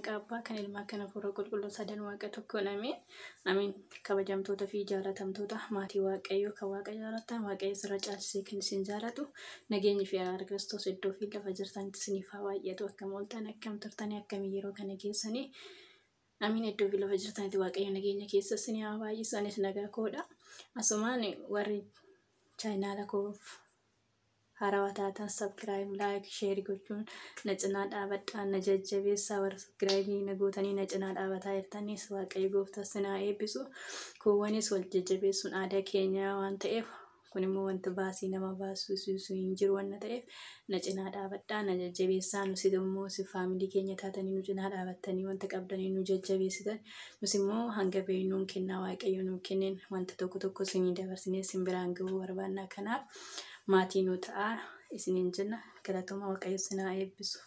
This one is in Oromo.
maqaa abbaa kan ilmaa kana fuura qulqulluu sadan waaqa tokko namee amiin. Kabajamtoota fi jaalatamtoota maatii waaqayyoo kan waaqa jaalatan waaqayyo sirra caalchisee kan isin jaalatu nageenyi fi araara Kiristoos iddoo fi lafa jirtanitti isiniif haa baay'atu. Akkam ooltan akkam turtanii akkamii yeroo kana keessanii amiin. Iddoo fi lafa jirtanitti waaqayyo nageenya keessa isin haa baay'isu. Anis nagaa koodha. Asumaan warri chaayinaala koof haarawaa taatan subscribe like share gochuun na cinaa dhaabadhaa na jajjabeessaa. Warra subscribe na gootanii na cinaa dhaabataa jirtanis waaqayyo gooftaa isin haa eebbisu. Kuuwwanis wal jajjabeessuun aadaa keenya waan ta'eef kun immoo wanta baasii nama baasisuus hin jiru waan ta'eef na cinaa dhaabadhaa na jajjabeessaa. Nus immoo si faamilii keenya taatanii nu cinaa dhaabattanii wanta qabdanii nu jajjabeessitan nus immoo hanga beeynuun kennaa waaqayyo nu kenneen wanta tokko isinii dabarsinee isin biraan gahuu barbaanna. Kanaaf maatii nu ta'a isiniin jenna. Galatoomaa waaqayyo isin haa eebbisu.